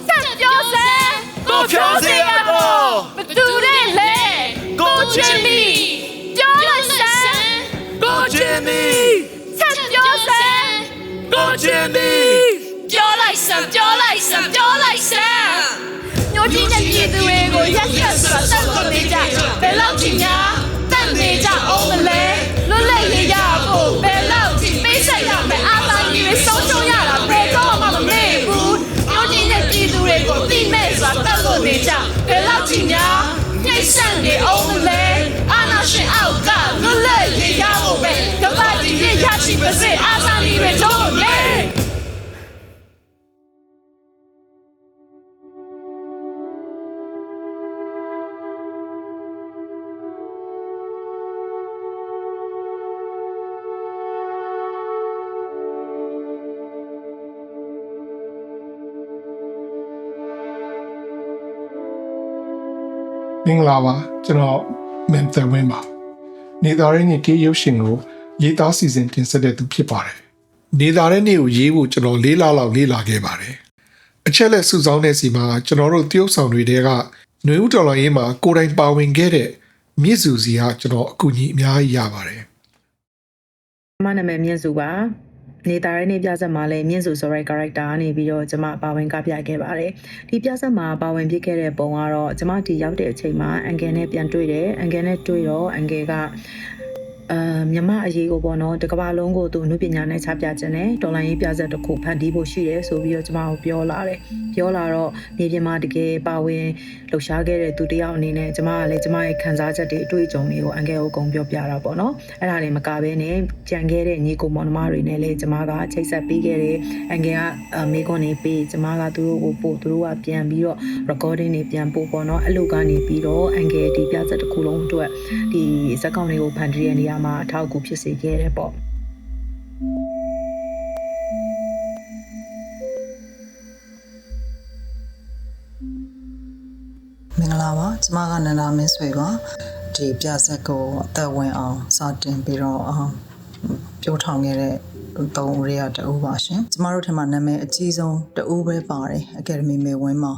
ဆက်ပြောစမ်းကိုဖြောစရာတော့မတူတဲ့လေကိုချင်းမီပြောလိုက်စမ်းကိုချင်းမီဆက်ပြောစမ်းကိုချင်းမီပြောလိုက်စမ်းပြောလိုက်စမ်းပြောလိုက်စမ်းညိုကြီးတဲ့ပြည်သူတွေကိုရက်ရက်ဆိုတာတက်လို့နေကြဘယ်လောက်ကြီးများတက်နေကြအောင်မလဲလွတ်လပ်ရရဖို့ဘယ်လောက်ကြီးပေးဆက်ရမယ်အာသာကြီးတွေဆုံးရှုံးရတာဘယ်တော့မှမမေ့ဘူးညိုကြီးတဲ့ပြည်သူတွေကိုတိမဲ့ဆိုတာတက်လို့နေကြဘယ်လောက်ကြီးများညှိစက်နေအောင်မလဲအာနာရှင်အောက်ကလွတ်လပ်ရရဖို့ပဲကမ္ဘာကြီးရရရှိပါစေအာသာကြီးတွေတော့လေမင်္ဂလာပါကျွန်တော်မန်သဝင်းပါနေသားရင်းကြီးရုပ်ရှင်ကိုရေးသားစီစဉ်တင်ဆက်တဲ့သူဖြစ်ပါတယ်နေသားရင်းကြီးကိုရေးဖို့ကျွန်တော်၄လလောက်လေ့လာခဲ့ပါတယ်အချက်လက်စုဆောင်းတဲ့စီမှာကျွန်တော်တို့တရုတ်ဆောင်တွေတဲကຫນွေဦးတော်လိုင်းရေးမှာကိုယ်တိုင်ပါဝင်ခဲ့တဲ့မြင့်စုစီကကျွန်တော်အကူအညီအများကြီးရပါတယ်မနာမည်မြင့်စုပါနေသားရင်းနေပြဆက်မှာလည်းမြင့်စုဆိုတဲ့ character ကနေပြီးတော့ကျွန်မပါဝင်ကပြခဲ့ပါတယ်ဒီပြဆက်မှာပါဝင်ဖြစ်ခဲ့တဲ့ပုံကတော့ကျွန်မဒီရောက်တဲ့အချိန်မှာအန်ကယ်နဲ့ပြန်တွေ့တယ်အန်ကယ်နဲ့တွေ့တော့အန်ကယ်ကမြမအရေးကိုပေါ့နော်တကဘာလုံးကိုသူအမှုပညာနဲ့ချပြခြင်းနဲ့တော်လိုင်းရေးပြဆက်တစ်ခုဖန်တီးဖို့ရှိတယ်ဆိုပြီးတော့ကျွန်မကိုပြောလာတယ်ပြောလာတော့နေပြင်မှာတကယ်ပါဝင်လှူရှားခဲ့တဲ့သူတယောက်အနေနဲ့ကျွန်မကလည်းကျွန်မရဲ့ခံစားချက်တွေအတွေ့အကြုံတွေကိုအန်ကယ်ကိုအကုန်ပြောပြတာပေါ့နော်အဲ့ဒါတွေမကဘဲနဲ့ကြံခဲ့တဲ့ညီကိုမောင်နှမတွေနဲ့လည်းကျွန်မကချိတ်ဆက်ပေးခဲ့တယ်အန်ကယ်ကမေးခွန်းနေပေးကျွန်မကသူတို့ကိုပို့သူတို့ကပြန်ပြီးတော့ recording တွေပြန်ပို့ပေါ့နော်အဲ့လိုကနေပြီးတော့အန်ကယ်ဒီပြဆက်တစ်ခုလုံးအတွက်ဒီဇက်ကောင်တွေကိုဖန်တီးတဲ့နေရာမှာအထောက်အကူဖြစ်စေခဲ့တယ်ပေါ့မင်္ဂလာပါကျမကနန္ဒာမင်းဆွေပါဒီပြဆက်ကိုအသက်ဝင်အောင်စတင်ပြီးတော့ပြောထောင်ခဲ့တဲ့သုံးဦးရတအူးပါရှင်ကျမတို့ထင်မှာနာမည်အကြီးဆုံးတအူးပဲပါတယ်အကယ်ဒမီမေဝင်းမှာ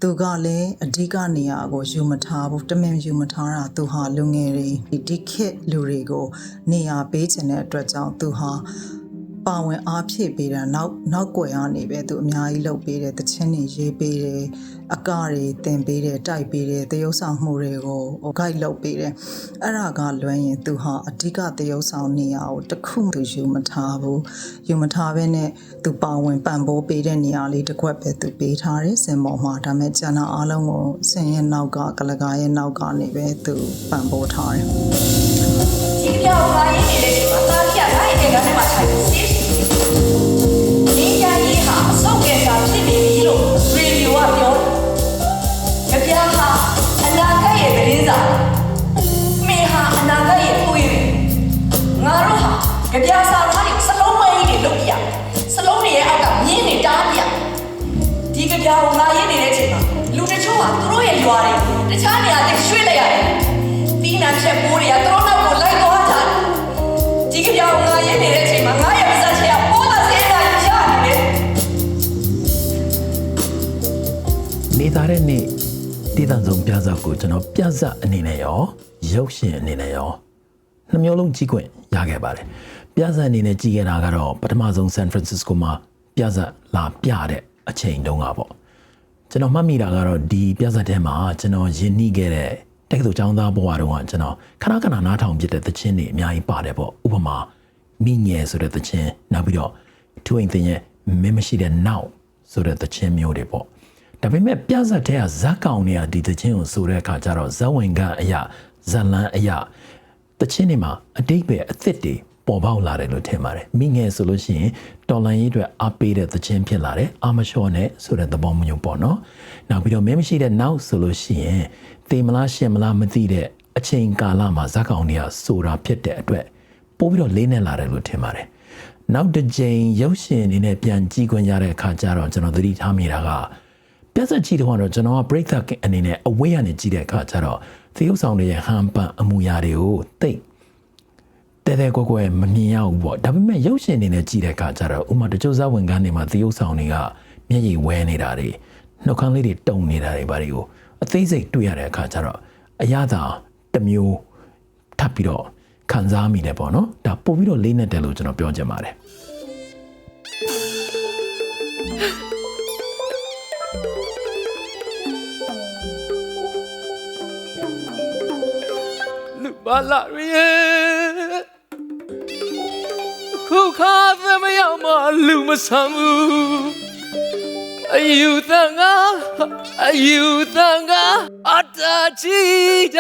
သူကလည်းအဓိကနေရာကိုယူမထားဘူးတမင်ယူမထားတာသူဟာလူငယ်တွေဒီခေတ်လူတွေကိုနေရာပေးခြင်းတဲ့အတွက်ကြောင့်သူဟာပါဝင်အားဖြည့်ပေးတာနောက်ကွယ်ကနေပဲသူအများကြီးလုပ်ပေးတယ်တခြင်းတွေရေးပေးတယ်အကတွေတင်ပေးတယ်တိုက်ပေးတယ်သရုပ်ဆောင်မှုတွေကိုဂိုက်လုပ်ပေးတယ်အဲ့ဒါကလွှမ်းရင်သူဟာအဓိကသရုပ်ဆောင်နေရာကိုတခုမှသူယူမထားဘူးယူမထားဘဲနဲ့သူပါဝင်ပံ့ပိုးပေးတဲ့နေရာလေးတစ်ခွက်ပဲသူပေးထားတယ်စင်ပေါ်မှာဒါမဲ့ကျန်တာအားလုံးကိုစင်ရဲ့နောက်ကကလကားရဲ့နောက်ကနေပဲသူပံ့ပိုးထားတယ်ဒီပြောင်းလာရေးနေတဲ့ဒီမှာတားရလိုက်တဲ့ကနေမှထိုင်စီးနေရရေးဟာအဆောက်ကဲတာဖြစ်နေပြီလို့ရေဒီယိုကပြောကြပြားဟာအနာဂတ်ရဲ့သတင်းစာမင်းဟာအနာဂတ်ရဲ့ကိုယ်ရငါတို့ဟာကြပြားစာသားတွေစလုံးမကြီးတွေလုပ်ပြစလုံးတွေရဲ့အောက်ကမြင်းနေတားပြဒီကြပြားကိုငါရေးနေတဲ့အချိန်မှာလူတချို့ဟာသူတို့ရဲ့ရွာတွေတခြားနေရာတွေရွှေ့လိုက်ရတယ်ဒီနာချက်ပိုးတွေကသူတို့နောက်ကိုလိုက်သွားကြတယ်ဒီကပြောင်းငါရေးနေတဲ့အချိန်မှာငါရဲ့ပါစချေကပိုးတာစေးတာရနေတယ်နေသားတဲ့နေ့တည်တံဆုံးပြဇာကိုကျွန်တော်ပြဇာအနေနဲ့ရောရုပ်ရှင်အနေနဲ့ရောနှမျိုးလုံးကြည့်ခွင့်ရခဲ့ပါတယ်ပြဇာအနေနဲ့ကြည့်ခဲ့တာကတော့ပထမဆုံး San Francisco မှာပြဇာလာပြတဲ့အချိန်တုန်းကပေါ့ကျွန်တော်မှတ်မိတာကတော့ဒီပြဇာထဲမှာကျွန်တော်ယဉ်နှီးခဲ့တဲ့တက္ကသိုလ်ကျောင်းသားဘဝတုန်းကကျွန်တော်ခဏနားထောင်ပြတဲ့သချင်းတွေအများကြီးပါတယ်ပေါ့ဥပမာမိငယ်ဆိုတဲ့သချင်းနောက်ပြီးတော့သူ့အိမ်တင်ရဲ့မင်းမရှိတဲ့နောက်ဆိုတဲ့သချင်းမျိုးတွေပေါ့ဒါပေမဲ့ပြဇာတ်ထဲကဇက်ကောင်တွေကဒီသချင်းကိုဆိုတဲ့အခါကျတော့ဇက်ဝင်ကအရာဇလန်းအရာသချင်းတွေမှာအတိတ်ပဲအသစ်တွေပေါ်ပေါက်လာတယ်လို့ထင်ပါတယ်မိငယ်ဆိုလို့ရှိရင်တော်လန်ရေးအတွက်အားပေးတဲ့သချင်းဖြစ်လာတယ်အာမလျှော့နဲ့ဆိုတဲ့သဘောမျိုးပေါ့နော်နောက်ပြီးတော့မင်းမရှိတဲ့နောက်ဆိုလို့ရှိရင်တေမလားရှင်မလားမသိတဲ့အချိန်ကာလမှာဇက်ကောင်တွေကဆိုတာဖြစ်တဲ့အတွက်ပို့ပြီးတော့လေးနဲ့လာတယ်လို့ထင်ပါတယ်နောက်တစ်ကြိမ်ရုပ်ရှင်အနေနဲ့ပြန်ကြည့်ခွင့်ရတဲ့အခါကျတော့ကျွန်တော်သတိထားမိတာကပြဿနာကြည့်တော့ကျွန်တော်က break the အနေနဲ့အဝေးကနေကြည့်တဲ့အခါကျတော့သရုပ်ဆောင်တွေရဲ့ဟန်ပန်အမူအရာတွေကိုသိတဲကွယ်မမြင်ရဘူးပေါ့ဒါပေမဲ့ရုပ်ရှင်အနေနဲ့ကြည့်တဲ့အခါကျတော့ဥမာတချို့ဇာဝင်ကန်းတွေမှာသရုပ်ဆောင်တွေက မျက်ရည်ဝဲနေတာတွေနှုတ်ခမ်းလေးတွေတုံနေတာတွေဘာတွေကိုအသေးစိတ်တွေ့ရတဲ့အခါကျတော့အရသာတစ်မျိုးထပ်ပြီးတော့ခံစားမိတယ်ပေါ့နော်ဒါပို့ပြီးတော့လေးနဲ့တယ်လို့ကျွန်တော်ပြောချင်ပါတယ်လူပါလာရဲ့ခုခါသမယောမလူမဆမ်းဘူးအယူတန်ကအတားချီကြ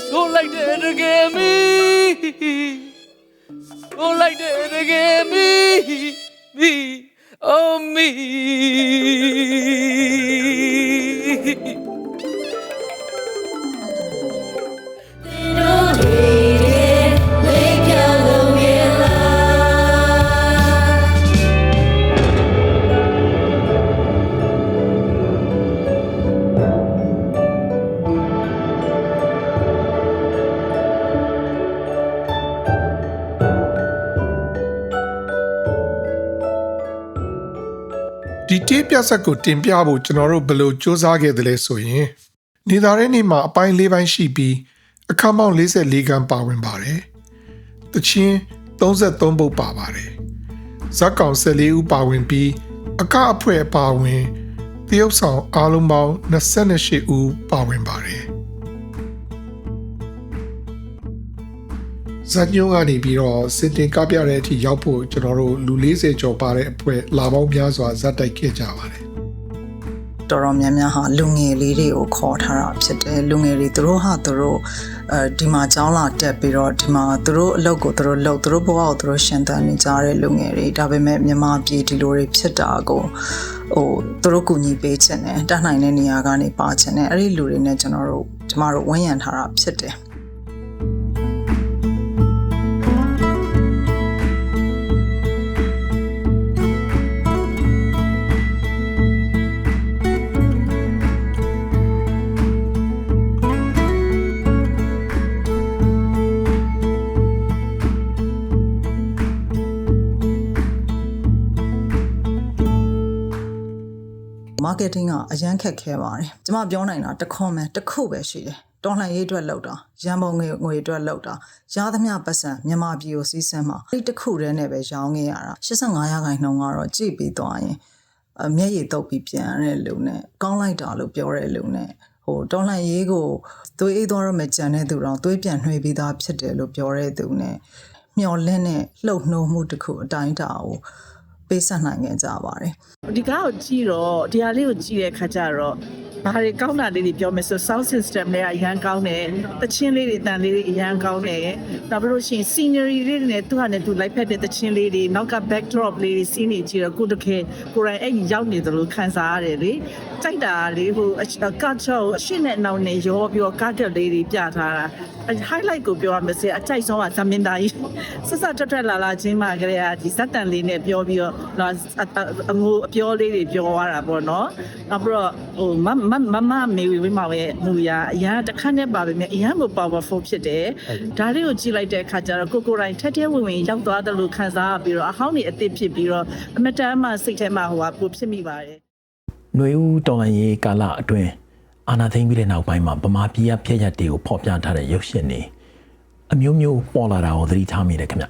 ဆိုလိုက်တဲ့တကယ်မီဆိုလိုက်တဲ့တကယ်မီoh meဒီတေးပြဆက်ကိုတင်ပြဖို့ကျွန်တော်တို့ဘယ်လိုစူးစမ်းခဲ့သလဲဆိုရင်နေသားတဲ့နေ့မှာအပိုင်း၄ပိုင်းရှိပြီးအခန်းပေါင်း44ခန်းပါဝင်ပါတယ်။တချင်း33ပုဒ်ပါပါတယ်။ဇက်ကောင်14ဦးပါဝင်ပြီးအကအဖွဲပါဝင်တရုတ်ဆောင်အားလုံးပေါင်း28ဦးပါဝင်ပါတယ်။ဇက်ညုံကနေပြီးတော့စင်တင်ကပြတဲ့အထိရောက်ဖို့ကျွန်တော်တို့လူ40ကျော်ပါတဲ့အဖွဲလာပေါင်းများစွာဇက်တိုက်ခဲ့ကြပါတယ်တော်တော်များများဟာလူငယ်လေးတွေကိုခေါ်ထားတာဖြစ်တယ်လူငယ်တွေသူတို့ဟာသူတို့ဒီမှာကျောင်းလာတက်ပြီးတော့ဒီမှာသူတို့အလုပ်ကိုသူတို့လုပ်သူတို့ဘဝကိုသူတို့ရှင်သန်နေကြတဲ့လူငယ်တွေဒါပေမဲ့မြန်မာပြည်ဒီလိုတွေဖြစ်တာကိုသူတို့ကူညီပေးချင်တယ်တတ်နိုင်တဲ့နေရာကနေပါချင်တယ်အဲ့ဒီလူတွေနဲ့ကျမတို့ဝန်းရံထားတာဖြစ်တယ်marketing ကအရန်ခက်ခဲပါတယ်။ကျွန်မပြောနိုင်တာတစ်ခုပဲရှိတယ်။တော်လှန်ရေးအတွက်လောက်တာရန်ပုံငွေအတွက်လောက်တာရသမျှပတ်စံမြန်မာပြည်ကိုစီးဆင်းမှာအဲ့တစ်ခုတည်းနဲ့ပဲရောင်းခဲ့ရတာ85%ကတော့ကြည့်ပြီးသွားရင်မျက်ရည်တုပ်ပြီးပြန်ရတဲ့လူနဲ့ကောင်းလိုက်တာလို့ပြောတဲ့လူနဲ့တော်လှန်ရေးကိုသွေးအေးသွားတော့မကြံတဲ့သူတော့သွေးပြန်နှွေးပြီးသားဖြစ်တယ်လို့ပြောတဲ့သူနဲ့မျော်လင့်နဲ့လှုပ်နှိုးမှုတစ်ခုအတိုင်းတာကိုပေးဆက်နိုင်ကြကြပါတယ်ဒီကားကိုကြည့်တော့ဒီဟာလေးကိုကြည့်တဲ့အခါကျတော့ဘာတွေကောင်းတာလေးတွေပြောမယ်ဆို sound system တွေကအရန်ကောင်းတယ်တချင်းလေးတွေတန်လေးတွေအရန်ကောင်းတယ်နောက်ပြီးလို့ရှိရင် scenery တွေနဲ့သူ့ဟာနဲ့သူ လိုက်ဖက်တဲ့တချင်းလေးတွေနောက်က backdrop လေးတွေ scene တွေကြည့်တော့ကိုယ်ရိုင်းအဲ့ရောက်နေတယ်လို့ခံစားရတယ်လေကြိုက်တာလေးဟို culture ကိုအရှင်းနဲ့အနောက်နဲ့ရောပြီးတော့ culture လေးတွေပြထားတာhighlight ကိုပြောရမယ်ဆိုအကြိုက်ဆုံးကသမင်သားကြီးဆက်ထွက်လာချင်းမှကလေးကဒီဇက်တန်လေးနဲ့ပြောပြီးတော့အငိုအပြောလေးတွေပြောရတာပေါ့နော်နောက်ပြီးတော့မမေဝေးမှာရဲ့မူရအရန်တစ်ခါနဲ့ပါပဲမြအရန်ကို powerful ဖြစ်တယ်ဒါလေးကိုကြည့်လိုက်တဲ့အခါကျတော့ကိုရိုင်းထက်ထဲဝင်ရောက်သွားတယ်လို့ခံစားပြီးတော့အဟောင်းနေအသစ်ဖြစ်ပြီးတော့အမတန်မှစိတ်ထဲမှာပိုဖြစ်မိပါတယ်ຫນွေဦးတော်လှန်ရေးကာလအတွင်းအာဏာသိမ်းပြီးတဲ့နောက်ပိုင်းမှာဗမာပြည်ဖျက်ရက်တွေကိုဖော်ပြထားတဲ့ရုပ်ရှင်တွေအမျိုးမျိုးပေါ်လာတာကိုသတိထားမိတယ်ခင်ဗျ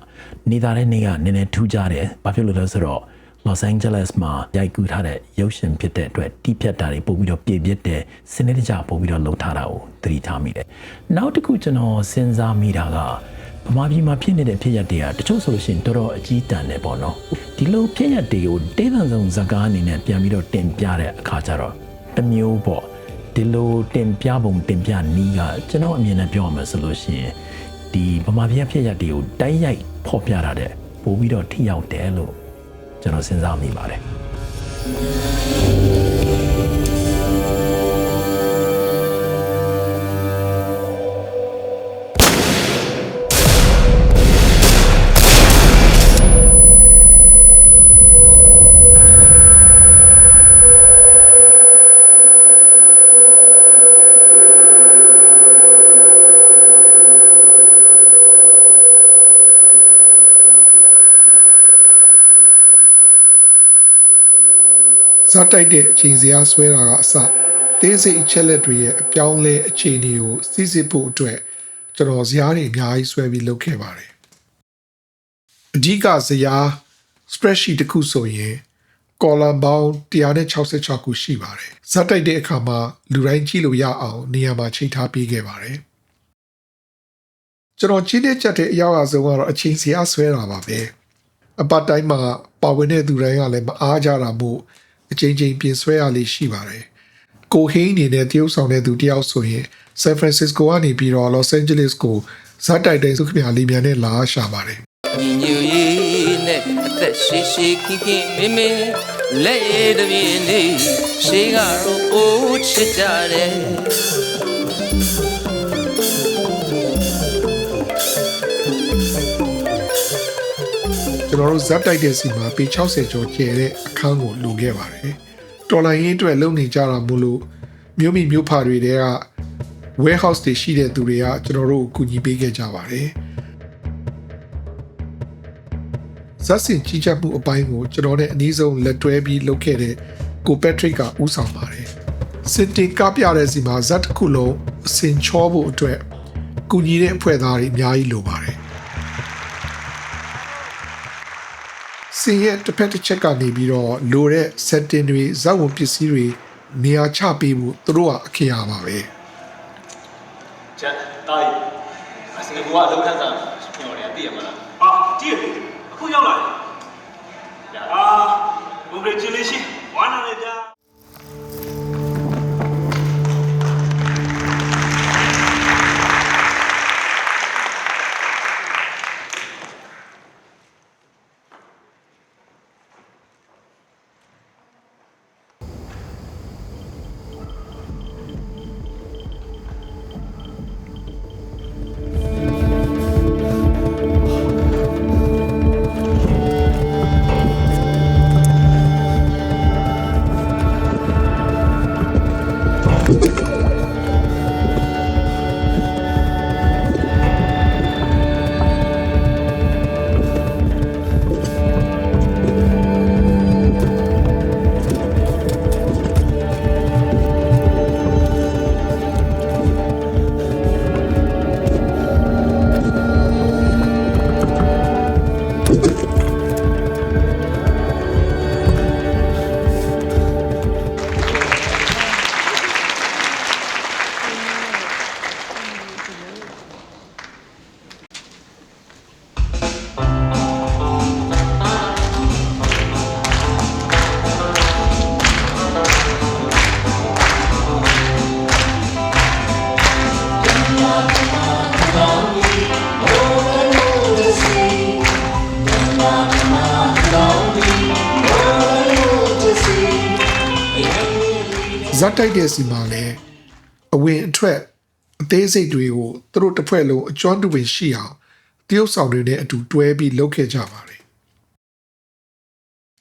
နေသားတဲ့နေ့ကနည်းနည်းထူးခြားတယ်ဘာဖြစ်လို့လဲဆိုတော့ Los Angeles မှာရိုက်ကူးထားတဲ့ရုပ်ရှင်ဖြစ်တဲ့အတွက်တိဖြတ်တာတွေပို့ပြီးတော့ပြည့်ပြည့်တဲ့စနစ်တကျပို့ပြီးတော့လှုပ်ထားတာကိုသတိထားမိတယ်နောက်တစ်ခုကျွန်တော်စဉ်းစားမိတာကဗမာပြည်မှာဖြစ်နေတဲ့ဖြစ်ရက်တွေကတချို့ဆိုလို့ရှိရင်တော်တော်အကြီးတန်းတယ်ပေါ့နော်ဒီလိုဖြစ်ရက်တွေကိုတေးသံဆောင်ဇာတ်ကားအနေနဲ့ပြန်ပြီးတော့တင်ပြတဲ့အခါကျတော့တစ်မျိုးပေါ့ဒီလိုတင်ပြပုံတင်ပြနည်းကကျွန်တော်အမြင်နဲ့ပြောရမယ်ဆိုလို့ရှိရင်ဒီဗမာပြည်ဖြစ်ရက်တွေကိုတိုက်ရိုက်ဖော်ပြတာတဲ့ပို့ပြီးတော့ထိရောက်တယ်လို့ကျွန်တော်စဉ်းစားမိပါတယ် ဇာတ်တိုက်တဲ့အချိန်စရာဆွဲတာကအစသေးစိတ်အချက်လက်တွေရဲ့အပြောင်းလဲအခြေအနေကိုသိစစ်ဖို့အတွက်ကျွန်တော်ဇာတ်တွေအများကြီးဆွဲပြီးလုပ်ခဲ့ပါတယ်အဓိကဇာတ် spreadsheet တစ်ခုဆိုရင် column ပေါင်း166ခုရှိပါတယ်ဇာတ်တိုက်တဲ့အခါမှာလူတိုင်းကြည့်လို့ရအောင်နေရာမှာချိန်ထားပေးခဲ့ပါတယ်ကျွန်တော်ကြည့်တဲ့ချက်တဲ့အရောက်အဆုံးကတော့အချိန်စရာဆွဲတာပါပဲအပတ်တိုင်းမှာပါဝင်တဲ့သူတိုင်းကလည်းမအားကြတာမို့အချိန်ချင်းပြင်ဆွဲရလေးရှိပါတယ်ကိုဟင်းအနေနဲ့တရုတ်ဆောင်တဲ့သူတယောက်ဆိုရင် San Francisco ကနေပြီးတော့ Los Angeles ကိုဇာတ်တိုက်တိုင်းစုခမလေးမြန်နဲ့လာရှာပါတယ် ညီညွတ်ရေးနဲ့အသက်ရှိရှိခင်ခင်မင်းမင်းလက်ရည်တပြင်းလေးရှေးကတော့အိုးချစ်ကြတယ်ကျွန်တော်တို့ဇက်တိုက်တဲ့စီမှာပေ60ကျော်ကျဲတဲ့အခန်းကိုလိုခဲ့ပါတယ်တော်လိုင်းရေးအတွက်လုံနေကြတာမို့လို့မြို့မိမြို့ဖာတွေတဲက warehouse တွေရှိတဲ့သူတွေကကျွန်တော်တို့ကိုကူညီပေးခဲ့ကြပါတယ်ဇက်စင်ကြီးကြပ်မှုအပိုင်းကိုကျွန်တော်နဲ့အနည်းဆုံးလက်တွဲပြီးလုပ်ခဲ့တဲ့ကိုပက်ထရစ်ကဦးဆောင်ပါတယ်စစ်တင်ကပြတဲ့စီမှာဇက်တစ်ခုလုံးအစင်ချောဖို့အတွက်ကူညီတဲ့အဖွဲ့သားတွေအများကြီးလိုပါတယ်စင်ရဲ့တစ်ဖက်တစ်ချက်ကနေပြီးတော့လိုတဲ့ setting တွေဇာတ်ဝင်ပစ္စည်းတွေနေရာချပေးဖို့သူတို့ကအခရာပါပဲ ကျန်တာကြီးအစင်ကူကလောက်ခန်းစားညော်တယ်သိရမလားဟာကြည့်အခုရောက်လာတယ်အာဘုံလေးချင်းလေးရှိဝမ်းနာလေကြာ ဇက်တိုက်တဲ့စီမှာလည်းအဝင်အထွက်အသေးစိတ်တွေကိုသူတို့တစ်ဖွဲ့လုံးအကျွမ်းတူပင်ရှိအောင်တရုတ်ဆောင်တွေနဲ့အတူတွဲပြီးလုပ်ခဲ့ကြပါတယ်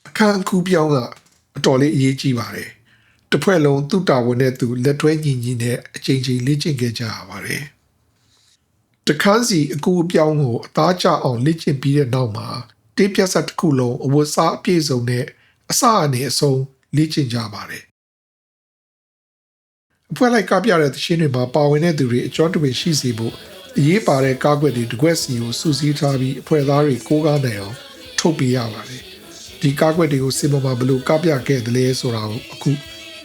အခန်းအခုပြောင်းကအတော်လေးအရေးကြီးပါတယ်တစ်ဖွဲ့လုံးသူ့တာဝန်နဲ့သူလက်တွဲညီညီနဲ့အချိန်ချင်းလေ့ကျင့်ခဲ့ကြရပါတယ်တခန်းစီအကူအပြောင်းကိုအသားကျအောင်လေ့ကျင့်ပြီးတဲ့နောက်မှာတေးပြတ်ဆက်တစ်ခုလုံးအဝတ်စားအပြည့်စုံနဲ့အစအနေအဆုံးလေ့ကျင့်ကြပါတယ်အဖွဲ့လိုက်ကပြတဲ့သင်းတွေမှာပါဝင်တဲ့သူတွေအကျွမ်းတဝင်ရှိစေဖို့အရေးပါတဲ့ကားကွက်တွေတစ်ကွက်စီကိုစုစည်းထားပြီးအဖွဲ့သားတွေကိုးကားနိုင်အောင်ထုတ်ပေးရပါတယ်ဒီကားကွက်တွေကိုစင်ပေါ်မှာဘယ်လိုကပြခဲ့သလဲဆိုတာကိုအခု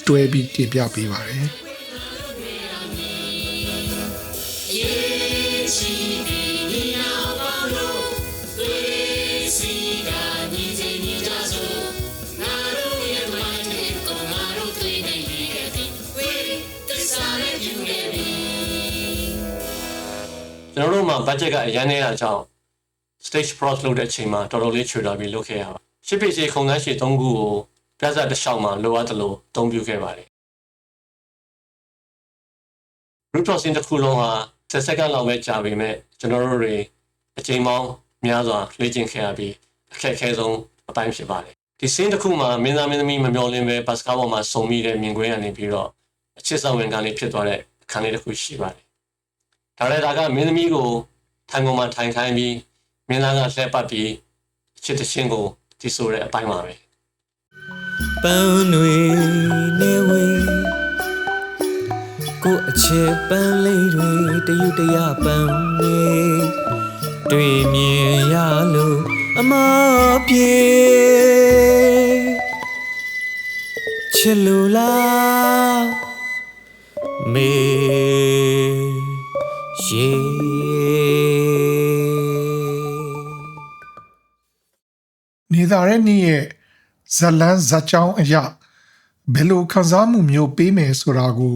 တွဲပြီးတင်ပြပေးပါတယ်ကျွန်တော်တို့မှာ budget ကအရန်နေတာကြောင့် stage prop လုပ်တဲ့အချိန်မှာတော်တော်လေးချွေတာပြီးလုပ်ခဲ့ရပါရှစ်ပေစီခုံတန်းရှည်3ခုကိုပြဿနာတစ်လျှောက်မှာလိုအပ်တယ်လို့အသုံးပြုခဲ့ပါတယ် root processing တစ်ခုလုံးဟာ10 second လောက်ပဲကြာပေမဲ့ကျွန်တော်တို့တွေအချိန်ပေါင်းများစွာလေ့ကျင့်ခဲ့ရပြီးအခက်အခဲဆုံးအပိုင်းဖြစ်ပါတယ်ဒီ scene တစ်ခုမှာမင်းသားမင်းသမီးမမျော်လင့်ပဲဘတ်စကားပေါ်မှာစုံမိတဲ့မြင်ကွင်းကနေပြီးတော့အချစ်ဆောင်ဝင်ကလေးဖြစ်သွားတဲ့အခန်းလေးတစ်ခုရှိပါတယ်ဒါကမင်းသမီးကိုထိုင်ကုန်မှာထိုင်ခိုင်းပြီးမင်းသားကလှည့်ပတ်ပြီးအချစ်တချင်းကိုတည်ဆိုတဲ့အပိုင်းပါပဲ ပန်းတွေနေဝေကိုအချစ်ပန်းလေးတွေတယူတရပန်းနေတွေ့မြင်ရလို့အမပြေချစ်လို့လားမေရေ နေသားတဲ့နေ့ရဲ့ဇလန်းဇက်ကြောင်းအရာဘယ်လိုခံစားမှုမျိုးပေးမယ်ဆိုတာကို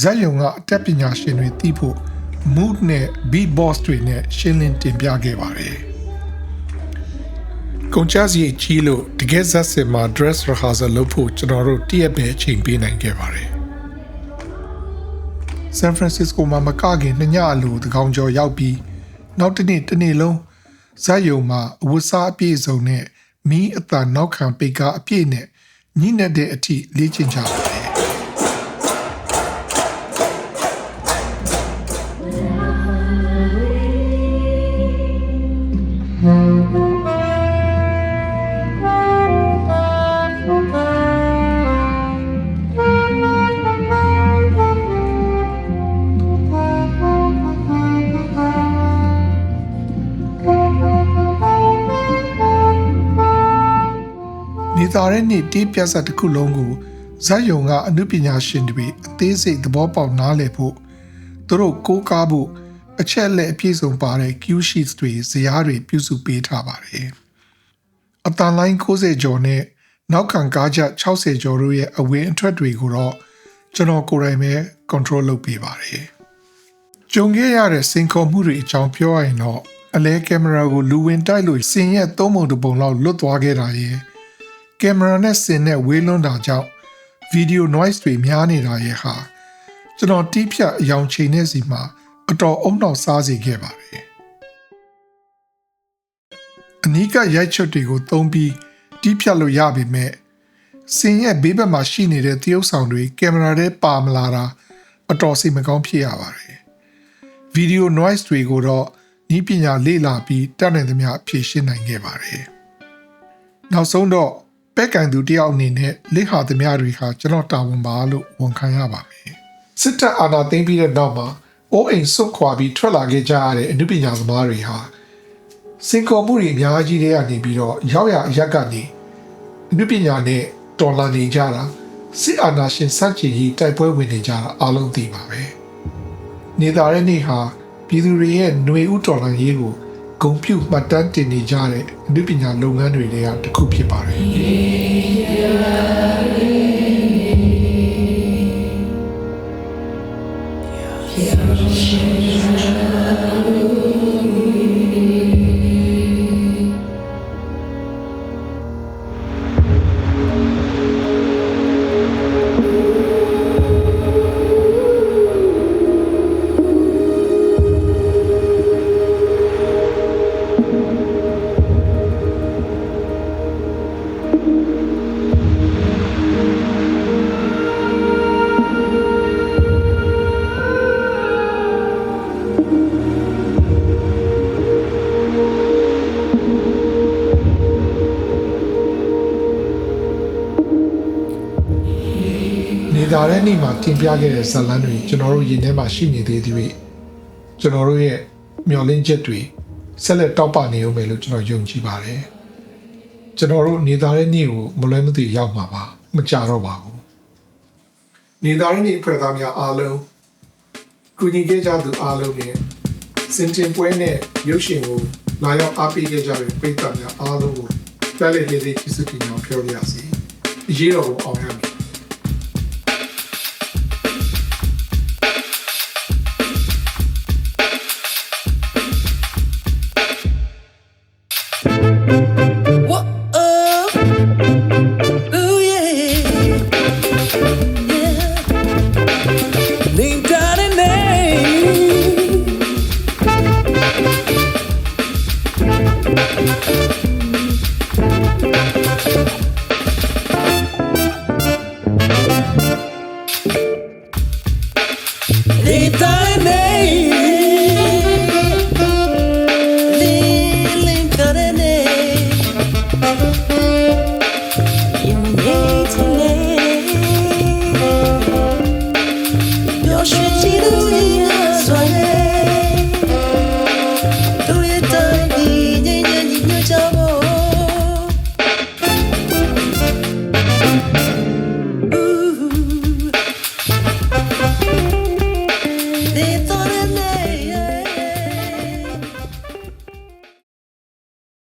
ဇက်ယုံကအတတ်ပညာရှင်တွေသိဖို့ mood နဲ့ beat box တွေနဲ့ရှင်းလင်းတင်ပြခဲ့ပါတယ်။ကုန်ချစီကြီးလို့တကယ်ဇက်စင်မှာ dress rehearsal လုပ်ဖို့ကျွန်တော်တို့တရက်ပဲအချိန်ပေးနိုင်ခဲ့ပါတယ်။ San Francisco မှာမကခင်2ညအလိုတကောင်ကျော်ရောက်ပြီးနောက်တစ်နေ့လုံးဇက်ယုံမှာအဝတ်စားအပြည့်စုံနဲ့မီးအတန်နောက်ခံပိတ်ကားအပြည့်နဲ့ညှိနှက်တဲ့အထိလေ့ကျင့်ကြပါတယ်နေသားတဲ့နေ့တေးပြဿနာတစ်ခုလုံးကိုဇက်ယုံကအနုပညာရှင်တွေအသေးစိတ်သဘောပေါက်နားလည်ဖို့သူတို့ကိုးကားဖို့အချက်လက်အပြည့်စုံပါတဲ့ cue sheets တွေဇယားတွေပြုစုပေးထားပါတယ်။အတန်လိုင်း60ကျော်နဲ့နောက်ခံကားချက်60ကျော်တို့ရဲ့အဝင်အထွက်တွေကိုတော့ကျွန်တော်ကိုယ်တိုင်ပဲ control လုပ်ပေးပါတယ်။ကြုံခဲ့ရတဲ့စိန်ခေါ်မှုတွေအကြောင်းပြောရရင်တော့အလဲကင်မရာကိုလူဝင်တိုက်လို့စင်ရဲ့3ပုံ2ပုံလောက်လွတ်သွားခဲ့တာရဲ့ကင်မရာနဲ့စင်နဲ့ဝေးလွန်းတာကြောင့် video noise တွေများနေတာရဲ့ဟာကျွန်တော်တီးဖြတ်အယောင်ချိန်နေစီမှာအတော်အုံနောက်စားစေခဲ့ပါတယ်အနီးကရိုက်ချက်တွေကိုသုံးပြီးတီးဖြတ်လို့ရပေမဲ့စင်ရဲ့ဘေးဘက်မှာရှိနေတဲ့တရုပ်ဆောင်တွေကင်မရာထဲပါမလာတာအတော်စိတ်မကောင်းဖြစ်ရပါတယ် video noise တွေကိုတော့ဤပညာလေ့လာပြီးတတ်နိုင်သမျှဖြေရှင်းနိုင်ခဲ့ပါတယ်နောက်ဆုံးတော့ပဲ့ကန်သူတယောက်အနေနဲ့လက်ဟာသမျှတွေဟာကျွန်တော်တာဝန်ပါလို့ဝန်ခံရပါမယ်စစ်တပ်အာဏာသိမ်းပြီးတဲ့နောက်မှာအိုးအိမ်စွန့်ခွာပြီးထွက်လာခဲ့ကြရတဲ့အနုပညာသမားတွေဟာစင်ကော်မှုတွေအများကြီးတွေကနေပြီးတော့ရောက်ရအရက်ကနေအနုပညာနဲ့တော်လှန်နေကြတာစစ်အာဏာရှင်စန့်ကျင်ရေးတိုက်ပွဲဝင်နေကြတာအားလုံးသိပါပဲနေသားတဲ့နေ့ဟာပြည်သူတွေရဲ့ຫນွေဥတော်လှန်ရေးကိုဂုဏ်ပြုမှတ်တမ်းတင်နေကြတဲ့အနုပညာလုပ်ငန်းတွေတွေကတစ်ခုဖြစ်ပါတယ်နေသားတဲ့နေ့မှာတင်ပြခဲ့တဲ့ဇာတ်လမ်းတွေကျွန်တော်တို့ရင်ထဲမှာရှိနေသေးသည်ကျွန်တော်တို့ရဲ့မျှော်လင့်ချက်တွေဆက်လက်တောက်ပနေဦးမယ်လို့ကျွန်တော်ယုံကြည်ပါတယ်ကျွန်တော်တို့နေသားတဲ့နေ့ကိုမလွဲမသွေရောက်မှာပါမကြတော့ပါဘူးနေသားတဲ့နေ့ဖွဲ့သားများအားလုံးကုညီခဲ့ကြသူအားလုံးနဲ့စင်တင်ပွဲနဲ့ရုပ်ရှင်ကိုလာရောက်အားပေးခဲ့ကြတဲ့ပရိသတ်များအားလုံးကိုတက်လက်လေးကျေးဇူးတင်ကြောင်းပြောရစီအရေးတော်ပုံအောင်ရမည်